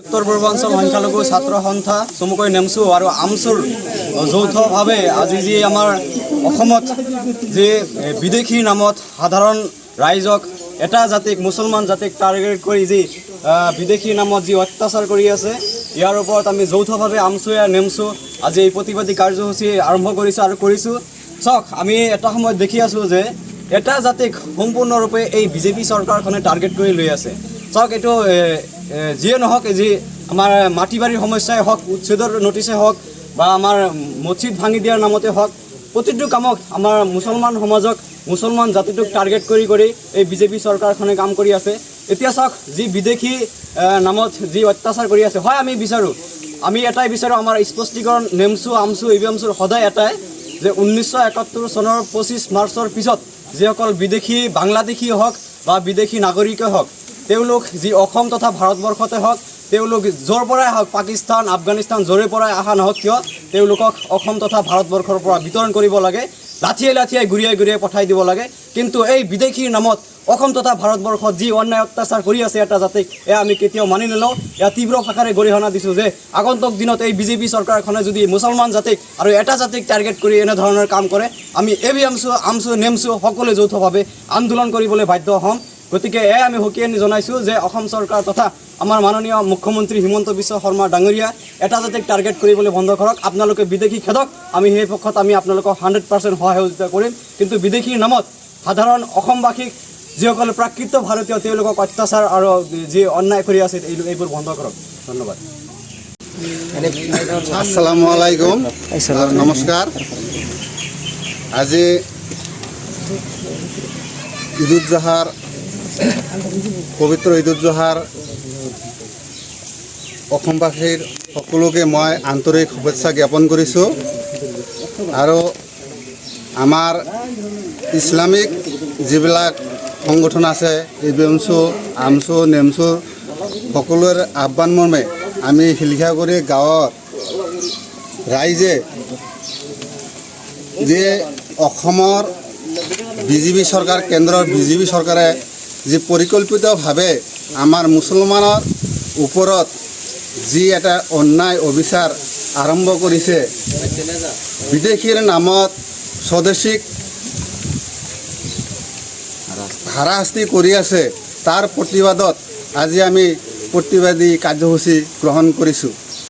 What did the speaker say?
উত্তৰ পূৰ্বাঞ্চল সংখ্যালঘু ছাত্ৰ সন্থা চমুকৈ নেমচু আৰু আমচুৰ যৌথভাৱে আজি যি আমাৰ অসমত যি বিদেশী নামত সাধাৰণ ৰাইজক এটা জাতিক মুছলমান জাতিক টাৰ্গেট কৰি যি বিদেশী নামত যি অত্যাচাৰ কৰি আছে ইয়াৰ ওপৰত আমি যৌথভাৱে আমচু আৰু নেমচু আজি এই প্ৰতিবাদী কাৰ্যসূচী আৰম্ভ কৰিছোঁ আৰু কৰিছোঁ। চাওক, আমি এটা সময়ত দেখি আছোঁ যে এটা জাতিক সম্পূৰ্ণৰূপে এই বিজেপি চৰকাৰখনে টাৰ্গেট কৰি লৈ আছে। চাওক, এইটো যিয়ে নহওক, যি আমাৰ মাটি বাৰীৰ সমস্যাই হওক, উচ্ছেদৰ নটিচেই হওক বা আমাৰ মছজিদ ভাঙি দিয়াৰ নামতে হওক, প্ৰতিটো কামত আমাৰ মুছলমান সমাজক মুছলমান জাতিটোক টাৰ্গেট কৰি কৰি এই বিজেপি চৰকাৰখনে কাম কৰি আছে। এতিয়া চাওক, যি বিদেশী নামত যি অত্যাচাৰ কৰি আছে, হয় আমি এটাই বিচাৰোঁ, আমাৰ স্পষ্টীকৰণ নেমচু আমচু ইভিএমচুৰ সদায় এটাই যে 1971 চনৰ 25 মাৰ্চৰ পিছত যিসকল বিদেশী বাংলাদেশী হওক বা বিদেশী নাগৰিকে হওক, তেওঁলোক যি অসম তথা ভাৰতবৰ্ষতে হওক, তেওঁলোক য'ৰ পৰাই হওক, পাকিস্তান আফগানিস্তান য'ৰে পৰাই অহা নহওক কিয়, তেওঁলোকক অসম তথা ভাৰতবৰ্ষৰ পৰা বিতৰণ কৰিব লাগে, লাঠিয়ে লাঠিয়ে ঘূৰিয়াই ঘূৰিয়াই পঠাই দিব লাগে। কিন্তু এই বিদেশীৰ নামত অসম তথা ভাৰতবৰ্ষত যি অন্যায় অত্যাচাৰ কৰি আছে এটা জাতিক, এয়া আমি কেতিয়াও মানি নলওঁ। এয়া তীব্ৰ ভাষাৰে গৰিহণা দিছোঁ যে আগন্তুক দিনত এই বিজেপি চৰকাৰখনে যদি মুছলমান জাতিক আৰু এটা জাতিক টাৰ্গেট কৰি এনেধৰণৰ কাম কৰে, আমি এভিএমচু আমচু নেমচু সকলোৱে যৌথভাৱে আন্দোলন কৰিবলৈ বাধ্য হ'ম। গতিকে এয়াই আমি সকীয়ানি জনাইছোঁ যে অসম চৰকাৰ তথা আমাৰ মাননীয় মুখ্যমন্ত্ৰী হিমন্ত বিশ্ব শৰ্মা ডাঙৰীয়া এটা জাতিক টাৰ্গেট কৰিবলৈ বন্ধ কৰক। আপোনালোকে বিদেশী খেদক, আমি সেই পক্ষত আমি আপোনালোকক 100% সহায় সহযোগিতা কৰিম। কিন্তু বিদেশীৰ নামত সাধাৰণ অসমবাসীক যিসকলে প্ৰাকৃত ভাৰতীয় তেওঁলোকক অত্যাচাৰ আৰু যি অন্যায় কৰি আছে এইবোৰ বন্ধ কৰক। ধন্যবাদ। আসসালামু আলাইকুম, নমস্কাৰ। আজি ঈদ-উজ-জোহাৰ, পবিত্ৰ ঈদ-উজ-জোহাৰ অসমবাসীৰ সকলোকে মই আন্তৰিক শুভেচ্ছা জ্ঞাপন কৰিছোঁ। আৰু আমাৰ ইছলামিক যিবিলাক সংগঠন আছে, এভিএমচু আমচু নেমচু সকলোৰে আহ্বান মৰ্মে আমি শিলিখাগুৰি গাঁৱৰ ৰাইজে যে অসমৰ বিজেপি চৰকাৰ, কেন্দ্ৰৰ বিজেপি চৰকাৰে যি পৰিকল্পিতভাৱে আমাৰ মুছলমানৰ ওপৰত যি এটা অন্যায় অবিচাৰ আৰম্ভ কৰিছে, বিদেশীৰ নামত স্বদেশীক হাৰাশাস্তি কৰি আছে, তাৰ প্ৰতিবাদত আজি আমি প্ৰতিবাদী কাৰ্যসূচী গ্ৰহণ কৰিছোঁ।